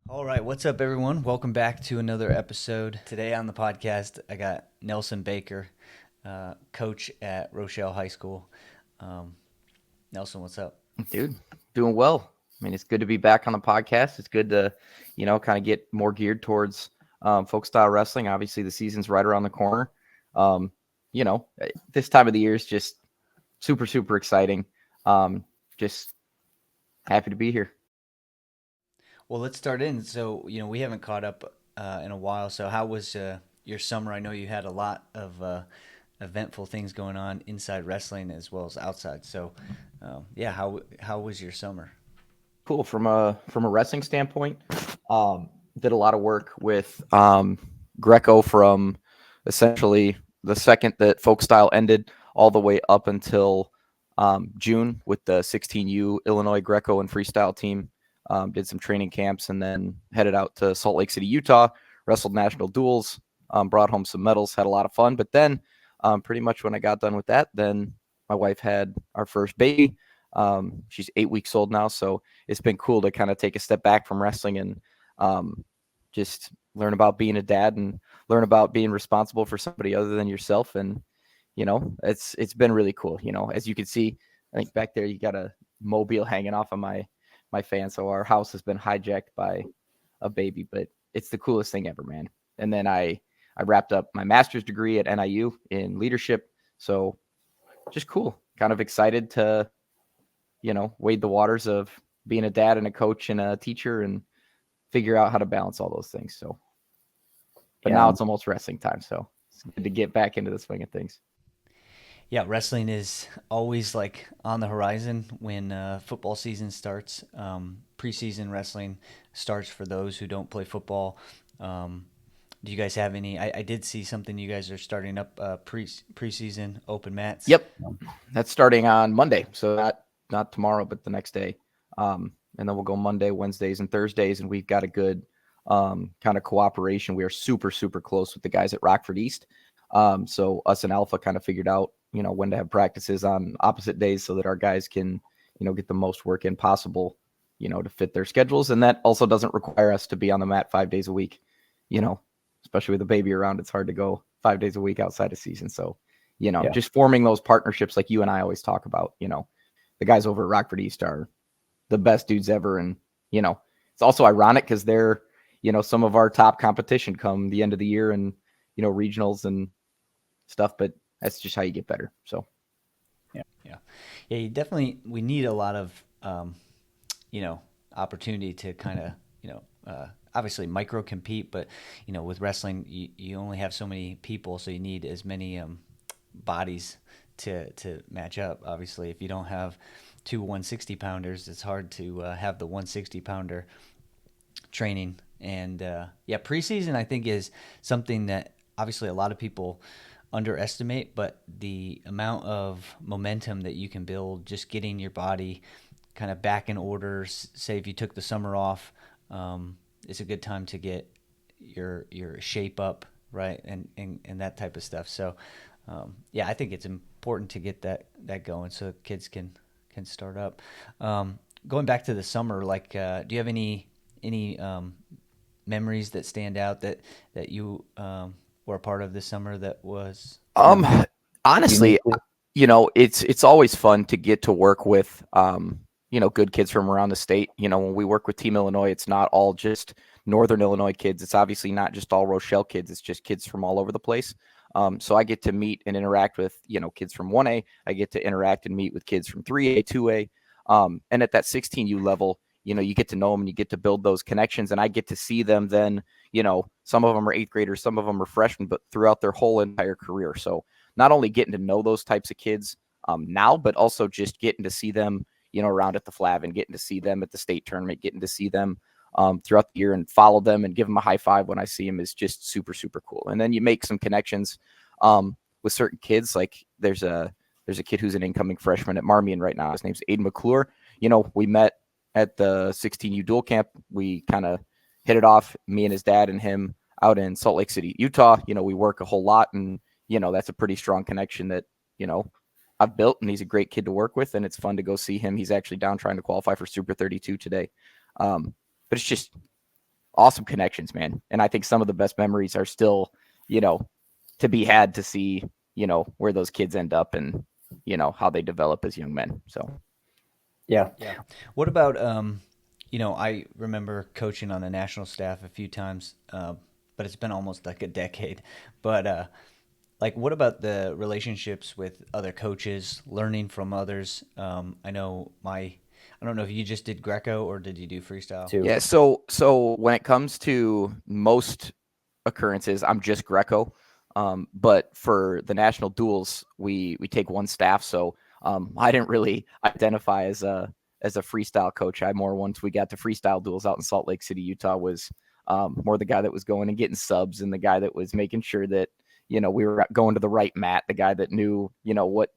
All right, what's up, everyone? Welcome back to another episode. Today on the podcast, I got Nelson Baker, coach at Rochelle High School. Um, Nelson, what's up? Dude, doing well. I mean, it's good to be back on the podcast. It's good to, kind of get more geared towards folk style wrestling. Obviously, the season's right around the corner. Um, this time of the year is just super, super exciting. Just happy to be here. Well, let's start in. So, we haven't caught up in a while. So, how was your summer? I know you had a lot of eventful things going on inside wrestling as well as outside. So, yeah, how was your summer? Cool. From a wrestling standpoint, did a lot of work with Greco from essentially the second that folk style ended all the way up until June with the 16U Illinois Greco and freestyle team. Did some training camps and then headed out to Salt Lake City, Utah, wrestled national duels, brought home some medals, had a lot of fun. But then pretty much when I got done with that, then my wife had our first baby. She's 8 weeks old now. So it's been cool to kind of take a step back from wrestling and just learn about being a dad and learn about being responsible for somebody other than yourself. And, it's been really cool. As you can see, I think back there, you got a mobile hanging off of my fan. So our house has been hijacked by a baby, but it's the coolest thing ever, man. And then I wrapped up my master's degree at NIU in leadership. So just cool. Kind of excited to, wade the waters of being a dad and a coach and a teacher and figure out how to balance all those things. So, but Yeah. now it's almost wrestling time. So it's good to get back into the swing of things. Yeah, wrestling is always like on the horizon when football season starts. Preseason wrestling starts for those who don't play football. Do you guys have any? I did see something you guys are starting up preseason open mats. Yep. That's starting on Monday. So not tomorrow, but the next day. And then we'll go Monday, Wednesdays, and Thursdays. And we've got a good kind of cooperation. We are super, super close with the guys at Rockford East. So us and Alpha kind of figured out, when to have practices on opposite days so that our guys can, get the most work in possible, to fit their schedules. And that also doesn't require us to be on the mat 5 days a week, you know, especially with a baby around. It's hard to go 5 days a week outside of season. So, Yeah. just forming those partnerships like you and I always talk about, the guys over at Rockford East are the best dudes ever. And, it's also ironic because they're, some of our top competition come the end of the year and, regionals and stuff, but that's just how you get better. So, Yeah, yeah. We need a lot of opportunity to kind of obviously micro compete, but with wrestling you only have so many people, so you need as many bodies to match up. Obviously, if you don't have two 160 pounders, it's hard to have the 160 pounder training. And yeah, preseason I think is something that obviously a lot of people underestimate, but the amount of momentum that you can build just getting your body kind of back in order. Say if you took the summer off, it's a good time to get your shape up, right, and that type of stuff. So yeah, I think it's important to get that going so kids can start up. Going back to the summer, like, do you have any memories that stand out that you were a part of this summer that was um, honestly, uniquely? it's always fun to get to work with, good kids from around the state. When we work with Team Illinois, it's not all just Northern Illinois kids. It's obviously not just all Rochelle kids. It's just kids from all over the place. So I get to meet and interact with, kids from 1A. I get to interact and meet with kids from 3A, 2A. And at that 16U level, you get to know them and you get to build those connections. And I get to see them then, some of them are eighth graders, some of them are freshmen, but throughout their whole entire career. So not only getting to know those types of kids now, but also just getting to see them, around at the Flav and getting to see them at the state tournament, getting to see them throughout the year and follow them and give them a high five when I see them is just super, super cool. And then you make some connections with certain kids. Like there's a kid who's an incoming freshman at Marmion right now. His name's Aiden McClure. We met at the 16U dual camp. We kind of hit it off, me and his dad and him out in Salt Lake City, Utah. We work a whole lot, and that's a pretty strong connection that I've built, and he's a great kid to work with, and it's fun to go see him. He's actually down trying to qualify for Super 32 today. But it's just awesome connections, man. And I think some of the best memories are still, you know, to be had to see, you know, where those kids end up and, you know, how they develop as young men. So, Yeah. Yeah. What about I remember coaching on the national staff a few times, but it's been almost like a decade. But like, what about the relationships with other coaches, learning from others? I don't know if you just did Greco or did you do freestyle? Too. yeah. So when it comes to most occurrences, I'm just Greco. But for the national duels, we take one staff. So I didn't really identify as a freestyle coach. I more, once we got to freestyle duels out in Salt Lake City, Utah, was more the guy that was going and getting subs, and the guy that was making sure that, you know, we were going to the right mat, the guy that knew, you know, what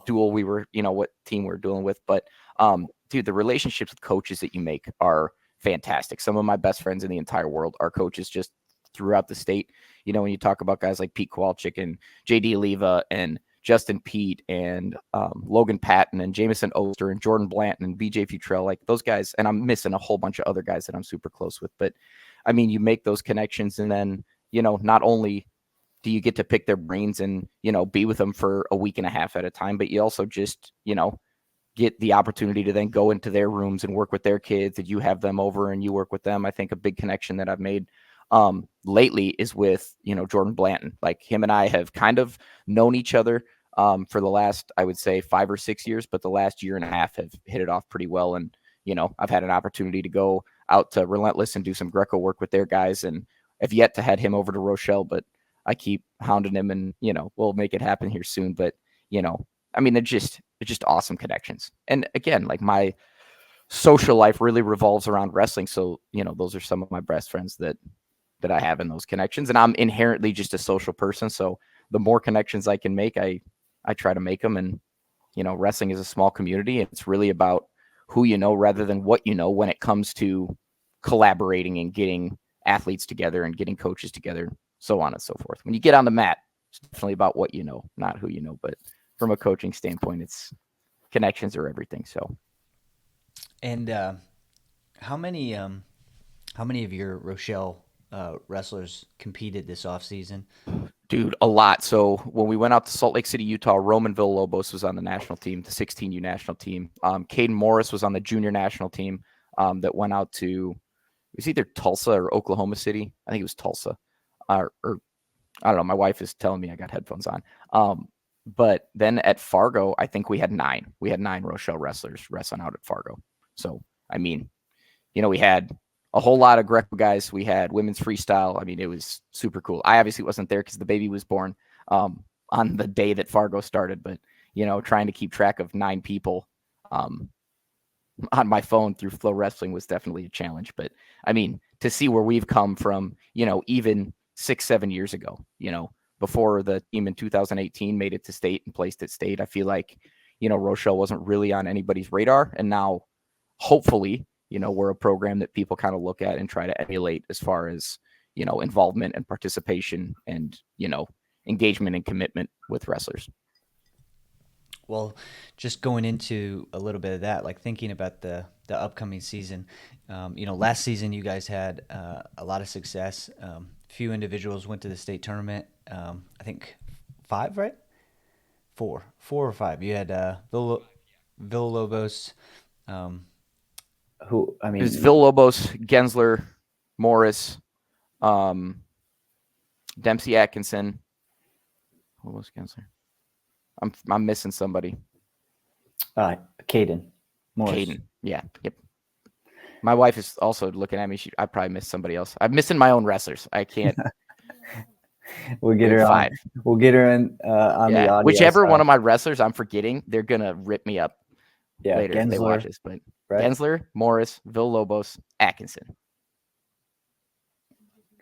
duel we were, you know, what team we were dealing with. But dude, the relationships with coaches that you make are fantastic. Some of my best friends in the entire world are coaches just throughout the state. You know, when you talk about guys like Pete Kowalczyk and JD Leva and Justin Pete and Logan Patton and Jamison Oster and Jordan Blanton and BJ Futrell, like those guys, and I'm missing a whole bunch of other guys that I'm super close with. But I mean, you make those connections, and then, you know, not only do you get to pick their brains and, you know, be with them for a week and a half at a time, but you also just, you know, get the opportunity to then go into their rooms and work with their kids, and you have them over and you work with them. I think a big connection that I've made lately is with, you know, Jordan Blanton. Like, him and I have kind of known each other for the last, I would say, 5 or 6 years, but the last year and a half have hit it off pretty well. And, you know, I've had an opportunity to go out to Relentless and do some Greco work with their guys, and have yet to head him over to Rochelle, but I keep hounding him, and, you know, we'll make it happen here soon. But, you know, I mean, they're just awesome connections. And again, like, my social life really revolves around wrestling. So, you know, those are some of my best friends that I have in those connections. And I'm inherently just a social person. So the more connections I can make, I try to make them. And, you know, wrestling is a small community, and it's really about who you know rather than what you know when it comes to collaborating and getting athletes together and getting coaches together, so on and so forth. When you get on the mat, it's definitely about what you know, not who you know. But from a coaching standpoint, it's connections are everything. So, And how many how many of your Rochelle wrestlers competed this off season? dude, a lot. So when we went out to Salt Lake City, Utah, Roman Villalobos was on the national team, the 16U national team. Caden Morris was on the junior national team that went out to, it was either Tulsa or Oklahoma City. I think it was Tulsa. Or I don't know. My wife is telling me I got headphones on. But then at Fargo, I think we had 9. We had 9 Rochelle wrestlers wrestling out at Fargo. So, I mean, you know, we had a whole lot of Greco guys. We had women's freestyle. I mean, it was super cool. I obviously wasn't there because the baby was born on the day that Fargo started, but, you know, trying to keep track of 9 people on my phone through Flow Wrestling was definitely a challenge. But I mean, to see where we've come from, you know, even 6-7 years ago, you know, before the team in 2018 made it to state and placed at state, I feel like, you know, Rochelle wasn't really on anybody's radar. And now, hopefully, you know, we're a program that people kind of look at and try to emulate as far as, you know, involvement and participation and, you know, engagement and commitment with wrestlers. Well, just going into a little bit of that, like thinking about the upcoming season. Last season you guys had a lot of success. Few individuals went to the state tournament. I think 5, right? 4 or 5. You had Villalobos. Um, Who? I It was mean, Villalobos, Gensler, Morris, um, Dempsey Atkinson. Who was Gensler? I'm missing somebody. Caden Morris. Caden. Yeah. Yep. My wife is also looking at me. I probably missed somebody else. I'm missing my own wrestlers. I can't. We'll get her 5. on. We'll get her in on the Yeah. audio. Whichever one of my wrestlers I'm forgetting, they're gonna rip me up later if they watch Gensler, this. But right? Gensler, Morris, Villalobos, Atkinson.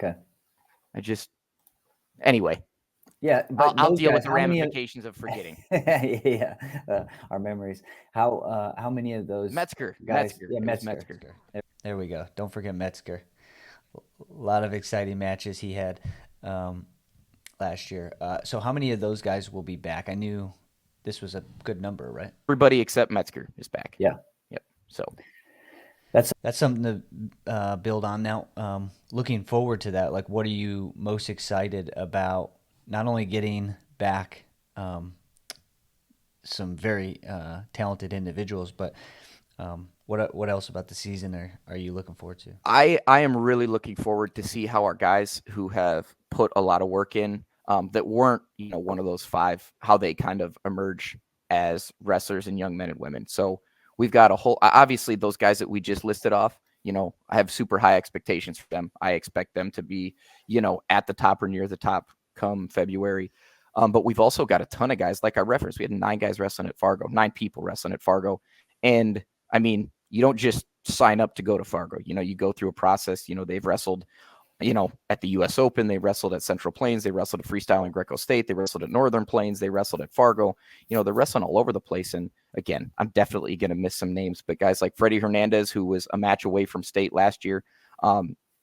Okay. Anyway. Yeah, but I'll those deal guys, with the how many? ramifications of forgetting. Yeah, our memories. How many of those Metzger. guys? Metzger. Yeah, It was Metzger. Metzger. there we go. Don't forget Metzger. A lot of exciting matches he had last year. So how many of those guys will be back? I knew this was a good number, right? Everybody except Metzger is back. Yeah. Yep. So That's something to build on now. Looking forward to that. Like, what are you most excited about? Not only getting back some very talented individuals, but what else about the season are you looking forward to? I am really looking forward to see how our guys who have put a lot of work in, that weren't, one of those five, how they kind of emerge as wrestlers and young men and women. So we've got a whole, obviously those guys that we just listed off, I have super high expectations for them. I expect them to be, at the top or near the top come February. But we've also got a ton of guys, like I referenced. We had 9 guys wrestling at Fargo, 9 people wrestling at Fargo. And I mean, you don't just sign up to go to Fargo. You go through a process. They've wrestled, at the U.S. Open. They wrestled at Central Plains. They wrestled at Freestyle and Greco State. They wrestled at Northern Plains. They wrestled at Fargo. They're wrestling all over the place. And again, I'm definitely going to miss some names, but guys like Freddie Hernandez, who was a match away from state last year,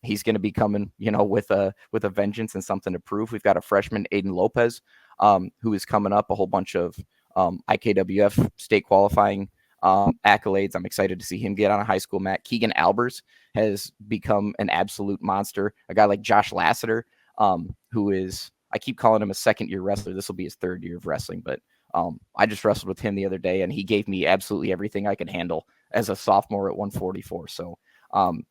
he's going to be coming, with a vengeance and something to prove. We've got a freshman, Aiden Lopez, who is coming up, a whole bunch of IKWF state qualifying accolades. I'm excited to see him get on a high school mat. Keegan Albers has become an absolute monster. A guy like Josh Lassiter, who is, I keep calling him a second-year wrestler. This will be his third year of wrestling, but I just wrestled with him the other day, and he gave me absolutely everything I could handle as a sophomore at 144. So,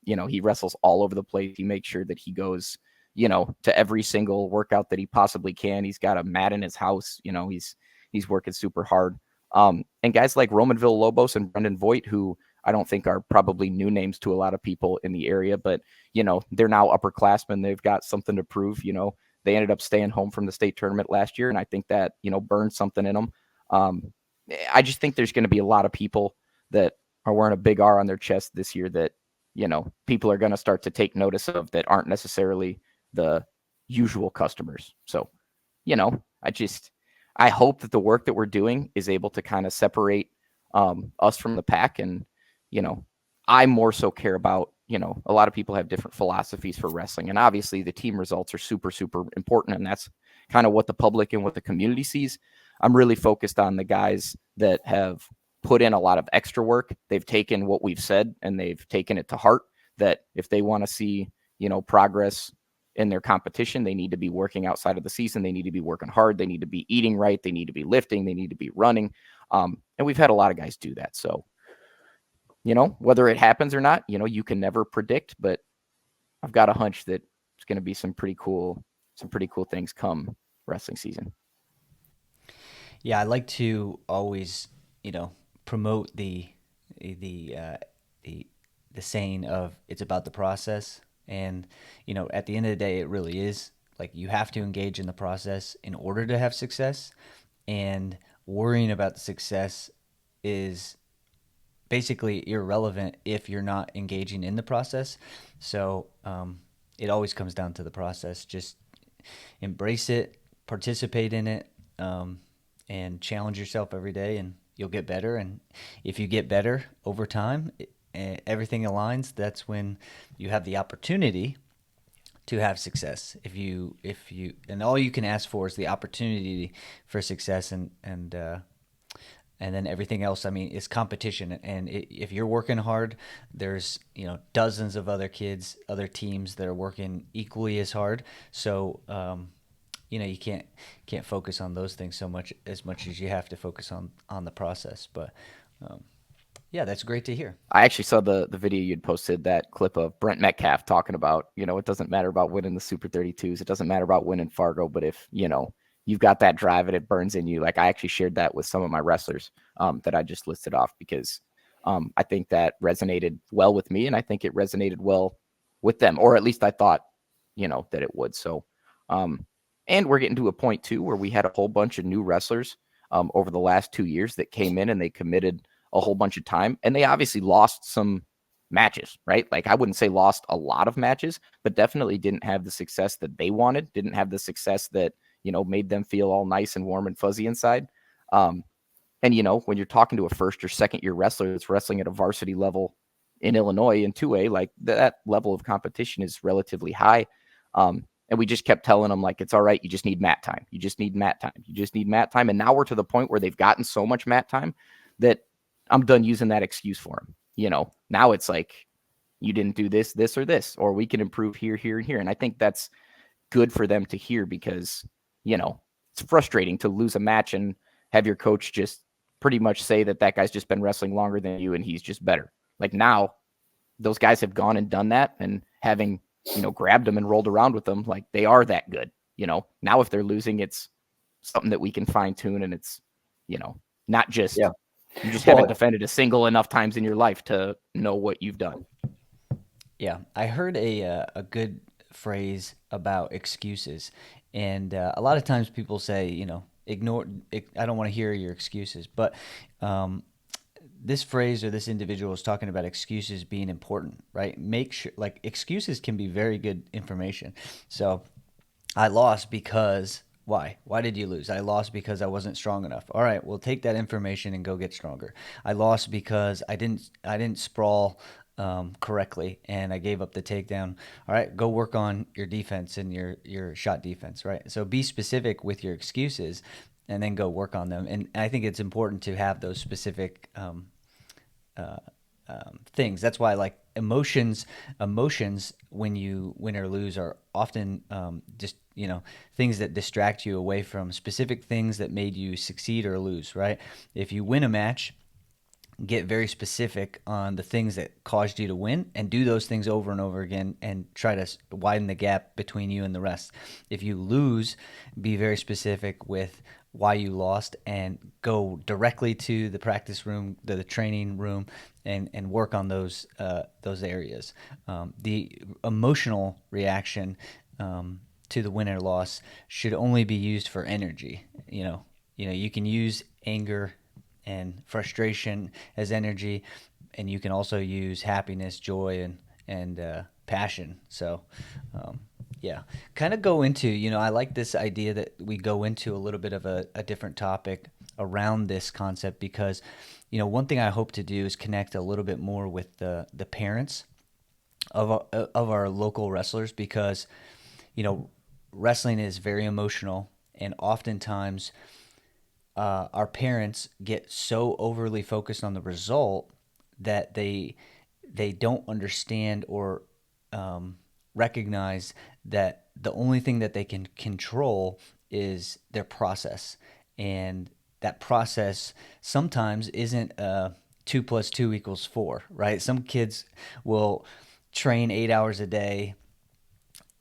he wrestles all over the place. He makes sure that he goes, to every single workout that he possibly can. He's got a mat in his house. He's working super hard. And guys like Roman Villalobos and Brendan Voigt, who I don't think are probably new names to a lot of people in the area, but, they're now upperclassmen. They've got something to prove. They ended up staying home from the state tournament last year, and I think that, burned something in them. I just think there's going to be a lot of people that are wearing a big R on their chest this year that, people are going to start to take notice of that aren't necessarily the usual customers. So, I hope that the work that we're doing is able to kind of separate us from the pack. And, I more so care about, a lot of people have different philosophies for wrestling. And obviously the team results are super, super important. And that's kind of what the public and what the community sees. I'm really focused on the guys that have put in a lot of extra work. They've taken what we've said and they've taken it to heart, that if they want to see, progress in their competition, they need to be working outside of the season. They need to be working hard. They need to be eating right. They need to be lifting. They need to be running. And we've had a lot of guys do that. So, whether it happens or not, you can never predict, but I've got a hunch that it's going to be some pretty cool things come wrestling season. Yeah, I like to always, promote the saying of it's about the process. And, at the end of the day, it really is. Like, you have to engage in the process in order to have success. And worrying about the success is basically irrelevant if you're not engaging in the process. So it always comes down to the process. Just embrace it, participate in it, and challenge yourself every day, and you'll get better. And if you get better over time, everything aligns. That's when you have the opportunity to have success. If you and all you can ask for is the opportunity for success, and then everything else, I mean, is competition. And if you're working hard, there's, dozens of other kids, other teams that are working equally as hard. So, you can't focus on those things as much as you have to focus on the process. But yeah, that's great to hear. I actually saw the video you'd posted, that clip of Brent Metcalf talking about, it doesn't matter about winning the Super 32s. It doesn't matter about winning Fargo. But if, you've got that drive and it burns in you. Like, I actually shared that with some of my wrestlers that I just listed off, because I think that resonated well with me, and I think it resonated well with them, or at least I thought, that it would. So, and we're getting to a point too where we had a whole bunch of new wrestlers over the last 2 years that came in and they committed a whole bunch of time, and they obviously lost some matches, right? Like, I wouldn't say lost a lot of matches, but definitely didn't have the success that they wanted, didn't have the success that, made them feel all nice and warm and fuzzy inside. And, when you're talking to a first or second year wrestler that's wrestling at a varsity level in Illinois in 2A, like, that level of competition is relatively high. And we just kept telling them, like, it's all right. You just need mat time. You just need mat time. You just need mat time. And now we're to the point where they've gotten so much mat time that I'm done using that excuse for them. Now it's like, you didn't do this, this, or this, or we can improve here, here, and here. And I think that's good for them to hear because, it's frustrating to lose a match and have your coach just pretty much say that guy's just been wrestling longer than you and he's just better. Like now, those guys have gone and done that, and having, grabbed them and rolled around with them, like they are that good. Now if they're losing, it's something that we can fine tune, and it's, not just, you just haven't defended a single enough times in your life to know what you've done. Yeah, I heard a good phrase about excuses, and a lot of times people say, ignore. I don't want to hear your excuses, but this phrase or this individual is talking about excuses being important, right? Make sure, like, excuses can be very good information. So, I lost because why? Why did you lose? I lost because I wasn't strong enough. All right, well, take that information and go get stronger. I lost because I didn't sprawl correctly and I gave up the takedown. All right, go work on your defense and your shot defense. Right. So be specific with your excuses and then go work on them. And I think it's important to have those specific things. That's why, like, emotions when you win or lose are often just things that distract you away from specific things that made you succeed or lose. Right? If you win a match, get very specific on the things that caused you to win and do those things over and over again and try to widen the gap between you and the rest. If you lose, be very specific with why you lost and go directly to the practice room, the training room, and work on those areas. The emotional reaction to the win or loss should only be used for energy. You can use anger and frustration as energy, and you can also use happiness, joy, and passion. So, kind of go into, I like this idea that we go into a little bit of a different topic around this concept because, one thing I hope to do is connect a little bit more with the parents of our local wrestlers because, wrestling is very emotional, and oftentimes our parents get so overly focused on the result that they don't understand or recognize that the only thing that they can control is their process, and that process sometimes isn't 2 + 2 = 4. Right? Some kids will train 8 hours a day,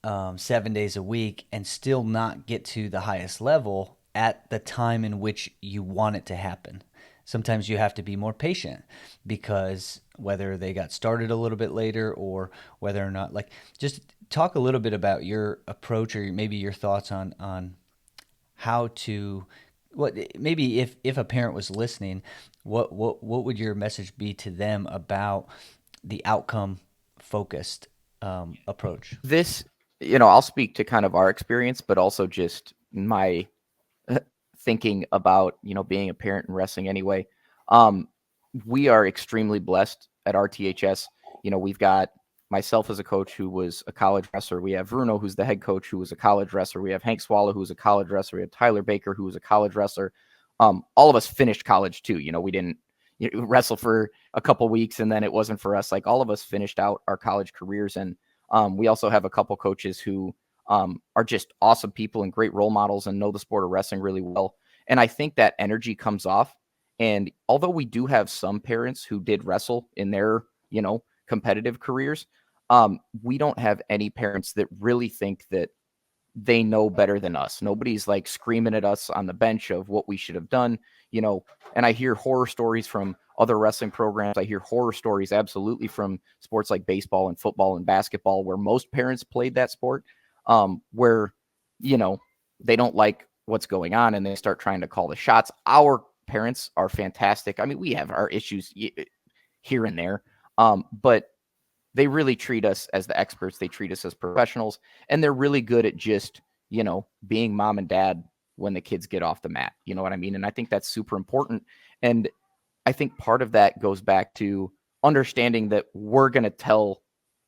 7 days a week, and still not get to the highest level at the time in which you want it to happen. Sometimes you have to be more patient because whether they got started a little bit later or whether or not, like, just talk a little bit about your approach or maybe your thoughts on how to, what maybe if a parent was listening, what would your message be to them about the outcome focused approach? This, I'll speak to kind of our experience, but also just my thinking about, being a parent and wrestling anyway. We are extremely blessed at RTHS. We've got myself as a coach who was a college wrestler. We have Bruno, who's the head coach, who was a college wrestler. We have Hank Swallow, who's a college wrestler. We have Tyler Baker, who was a college wrestler. All of us finished college too. We didn't wrestle for a couple weeks and then it wasn't for us. Like, all of us finished out our college careers. And we also have a couple coaches who are just awesome people and great role models and know the sport of wrestling really well. And I think that energy comes off. And although we do have some parents who did wrestle in their, competitive careers, we don't have any parents that really think that they know better than us. Nobody's like screaming at us on the bench of what we should have done, and I hear horror stories from other wrestling programs. I hear horror stories absolutely from sports like baseball and football and basketball, where most parents played that sport, where, they don't like what's going on and they start trying to call the shots. Our parents are fantastic. I mean, we have our issues here and there, but they really treat us as the experts. They treat us as professionals, and they're really good at just, being mom and dad when the kids get off the mat. You know what I mean? And I think that's super important. And I think part of that goes back to understanding that we're going to tell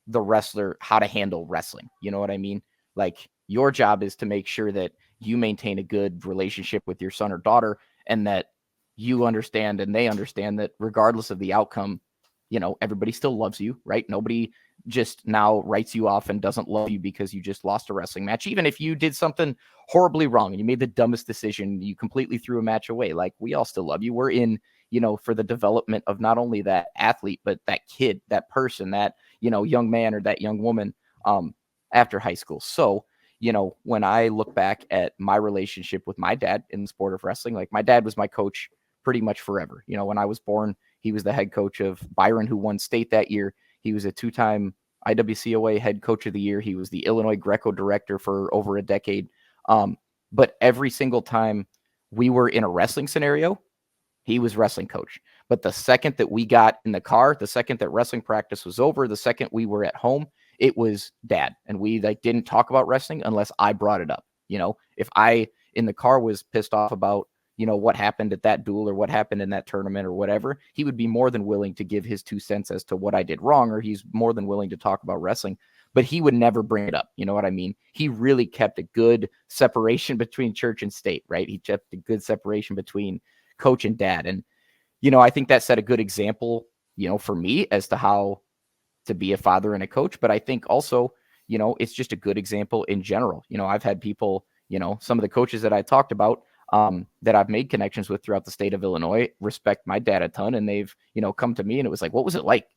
the wrestler how to handle wrestling. You know what I mean? Like, your job is to make sure that you maintain a good relationship with your son or daughter, and that you understand and they understand that regardless of the outcome, everybody still loves you, right? Nobody just now writes you off and doesn't love you because you just lost a wrestling match. Even if you did something horribly wrong and you made the dumbest decision, you completely threw a match away. Like, we all still love you. We're in, for the development of not only that athlete, but that kid, that person, that, young man or that young woman after high school. So, when I look back at my relationship with my dad in the sport of wrestling, like, my dad was my coach pretty much forever. When I was born, he was the head coach of Byron, who won state that year. He was a 2-time IWCOA head coach of the year. He was the Illinois Greco director for over a decade. But every single time we were in a wrestling scenario, he was wrestling coach. But the second that we got in the car, the second that wrestling practice was over, the second we were at home, it was dad. And we didn't talk about wrestling unless I brought it up. If I in the car was pissed off about, what happened at that duel or what happened in that tournament or whatever, he would be more than willing to give his 2 cents as to what I did wrong, or he's more than willing to talk about wrestling, but he would never bring it up. You know what I mean? He really kept a good separation between church and state, right? He kept a good separation between coach and dad. And, I think that set a good example, for me as to how to be a father and a coach. But I think also, it's just a good example in general. I've had people, some of the coaches that I talked about, that I've made connections with throughout the state of Illinois respect my dad a ton. And they've, come to me and it was like, what was it like,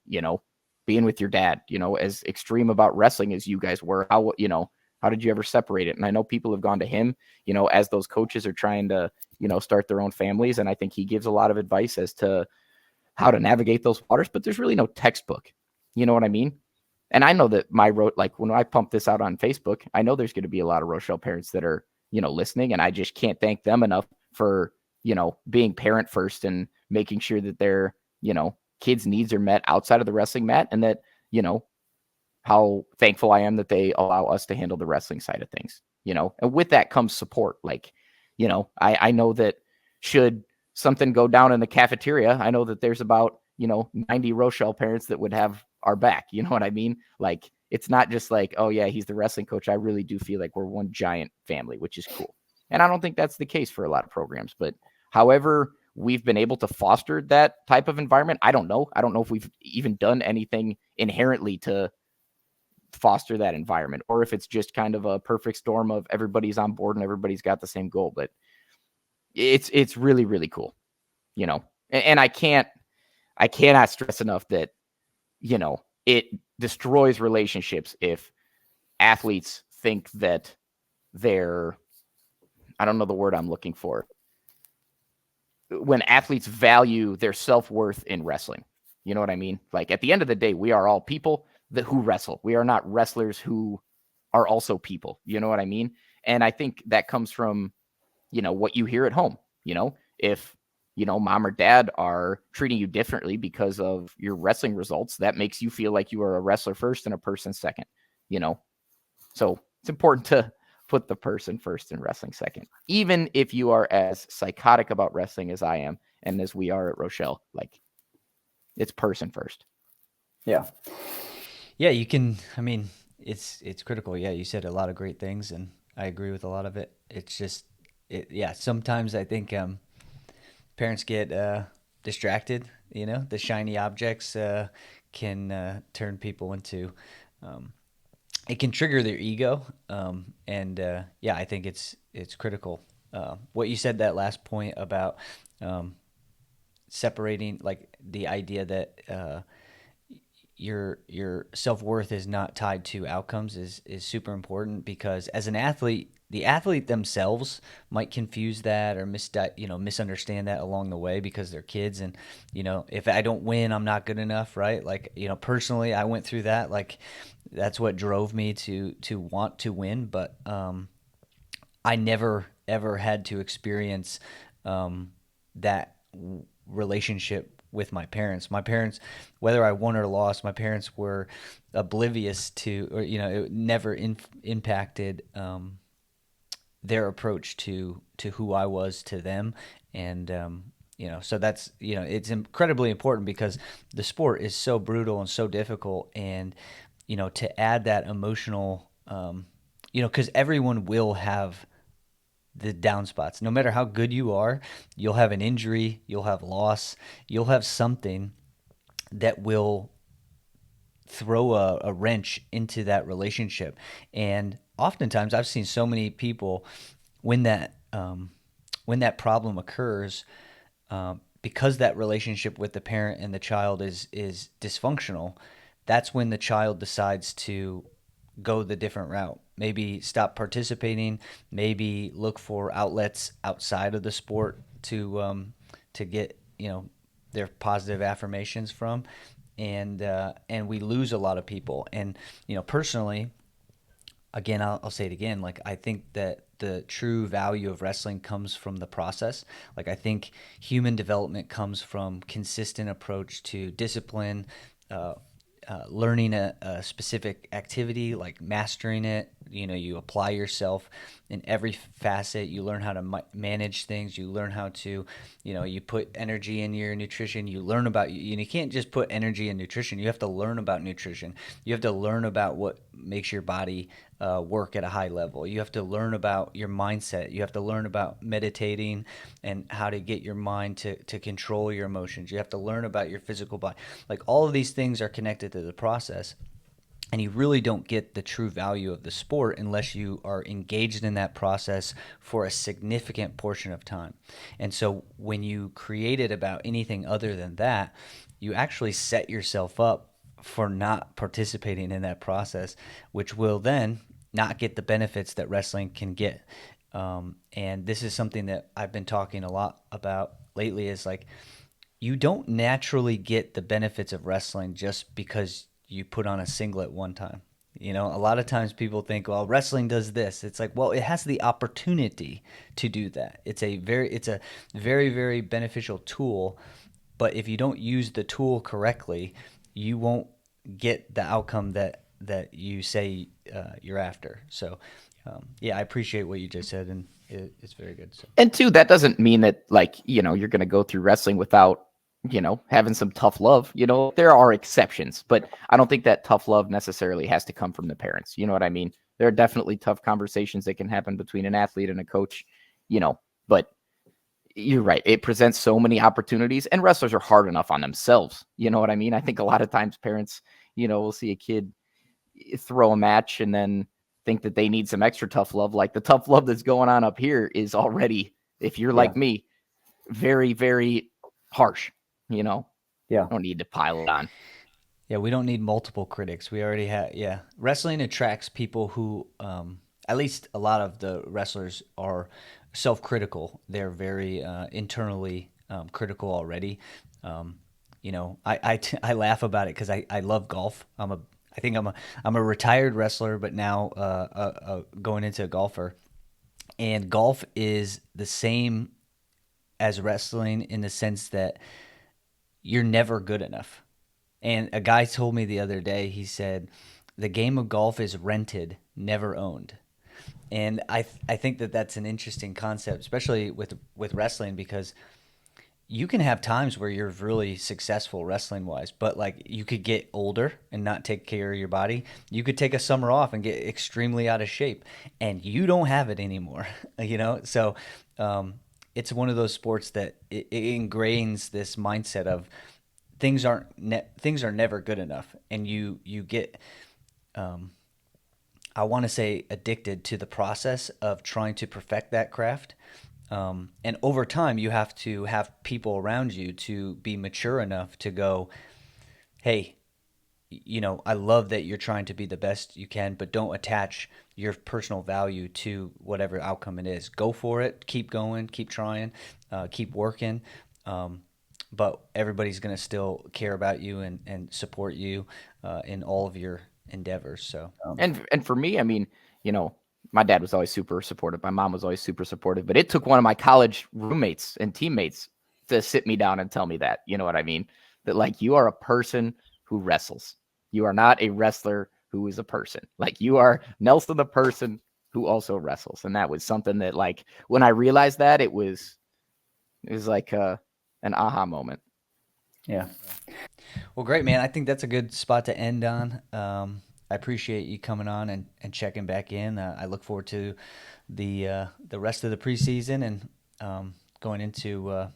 being with your dad, as extreme about wrestling as you guys were? How did you ever separate it? And I know people have gone to him, as those coaches are trying to, start their own families. And I think he gives a lot of advice as to how to navigate those waters, but there's really no textbook. You know what I mean? And I know that when I pump this out on Facebook, I know there's going to be a lot of Rochelle parents that are, listening. And I just can't thank them enough for, being parent first and making sure that their, kids' needs are met outside of the wrestling mat. And that, how thankful I am that they allow us to handle the wrestling side of things, and with that comes support. I know that should something go down in the cafeteria, I know that there's about, 90 Rochelle parents that would have our back. You know what I mean? Like, it's not just like, oh yeah, he's the wrestling coach. I really do feel like we're one giant family, which is cool. And I don't think that's the case for a lot of programs, but however we've been able to foster that type of environment, I don't know if we've even done anything inherently to foster that environment, or if it's just kind of a perfect storm of everybody's on board and everybody's got the same goal. But it's really, really cool, and I cannot stress enough that, it destroys relationships if athletes think that they're, I don't know the word I'm looking for, when athletes value their self-worth in wrestling. You know what I mean? Like, at the end of the day, we are all people who wrestle. We are not wrestlers who are also people. You know what I mean? And I think that comes from, what you hear at home. If, mom or dad are treating you differently because of your wrestling results, that makes you feel like you are a wrestler first and a person second, So it's important to put the person first and wrestling second, even if you are as psychotic about wrestling as I am and as we are at Rochelle. Like, it's person first. Yeah. Yeah, you can. I mean, it's critical. Yeah, you said a lot of great things, and I agree with a lot of it. It's just, yeah. Sometimes I think parents get distracted. The shiny objects can turn people into. It can trigger their ego, and yeah, I think it's critical. What you said, that last point about separating, like, the idea that your self-worth is not tied to outcomes is super important, because as an athlete, the athlete themselves might confuse that or misunderstand that along the way because they're kids, and if I don't win, I'm not good enough, right? Like, personally, I went through that. Like, that's what drove me to want to win, but I never ever had to experience that relationship with my parents. My parents, whether I won or lost, my parents were oblivious to, or it never impacted their approach to who I was to them, and so that's it's incredibly important, because the sport is so brutal and so difficult, and to add that emotional, because everyone will have the down spots. No matter how good you are, you'll have an injury, you'll have loss, you'll have something that will throw a wrench into that relationship. And oftentimes I've seen so many people when that problem occurs, because that relationship with the parent and the child is dysfunctional, that's when the child decides to go the different route. Maybe stop participating. Maybe look for outlets outside of the sport to get their positive affirmations from, and we lose a lot of people. And personally, again, I'll say it again. Like, I think that the true value of wrestling comes from the process. Like, I think human development comes from consistent approach to discipline, uh, learning a specific activity, like mastering it. You apply yourself in every facet. You learn how to manage things. You learn how to, you put energy in your nutrition. You learn about you can't just put energy in nutrition. You have to learn about nutrition. You have to learn about what makes your body work at a high level. You have to learn about your mindset. You have to learn about meditating and how to get your mind to control your emotions. You have to learn about your physical body. Like, all of these things are connected to the process. And you really don't get the true value of the sport unless you are engaged in that process for a significant portion of time. And so when you create it about anything other than that, you actually set yourself up for not participating in that process, which will then not get the benefits that wrestling can get. And this is something that I've been talking a lot about lately, is like, you don't naturally get the benefits of wrestling just because you put on a singlet one time. A lot of times people think, well, wrestling does this. It's like, well, it has the opportunity to do that. It's a very, very beneficial tool, but if you don't use the tool correctly, you won't get the outcome that you say you're after. So, yeah, I appreciate what you just said, and it's very good. So. And two, that doesn't mean that, like, you're going to go through wrestling without, having some tough love. There are exceptions, but I don't think that tough love necessarily has to come from the parents. You know what I mean? There are definitely tough conversations that can happen between an athlete and a coach, but you're right. It presents so many opportunities, and wrestlers are hard enough on themselves. You know what I mean? I think a lot of times parents, will see a kid throw a match and then think that they need some extra tough love. Like, the tough love that's going on up here is already, if you're like me, very, very harsh. Yeah. Don't need to pile it on. Yeah, we don't need multiple critics. We already have. Yeah, wrestling attracts people who, at least a lot of the wrestlers are self-critical. They're very internally critical already. I laugh about it because I love golf. I think I'm a retired wrestler, but now going into a golfer. And golf is the same as wrestling in the sense that you're never good enough. And a guy told me the other day, he said, the game of golf is rented, never owned. And I think that that's an interesting concept, especially with wrestling, because you can have times where you're really successful wrestling wise, but like, you could get older and not take care of your body. You could take a summer off and get extremely out of shape, and you don't have it anymore. So it's one of those sports that it ingrains this mindset of things are never good enough, and you get I want to say addicted to the process of trying to perfect that craft. And over time, you have to have people around you to be mature enough to go, hey, I love that you're trying to be the best you can, but don't attach your personal value to whatever outcome it is. Go for it. Keep going. Keep trying. Keep working. But everybody's going to still care about you and support you in all of your endeavors. So, And for me, I mean, my dad was always super supportive. My mom was always super supportive, but it took one of my college roommates and teammates to sit me down and tell me that, you know what I mean? That, like, you are a person who wrestles. You are not a wrestler who is a person. Like, you are Nelson, the person who also wrestles. And that was something that, like, when I realized that, it was like an aha moment. Yeah. well, great, man. I think that's a good spot to end on. I appreciate you coming on and checking back in. I look forward to the rest of the preseason and going into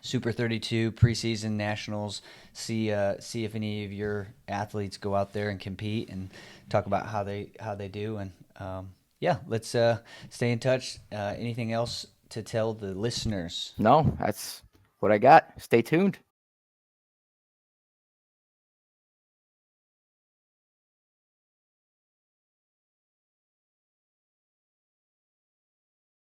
Super 32 preseason nationals. See if any of your athletes go out there and compete, and talk about how they do. And yeah, let's stay in touch. Anything else to tell the listeners? No, that's what I got. Stay tuned.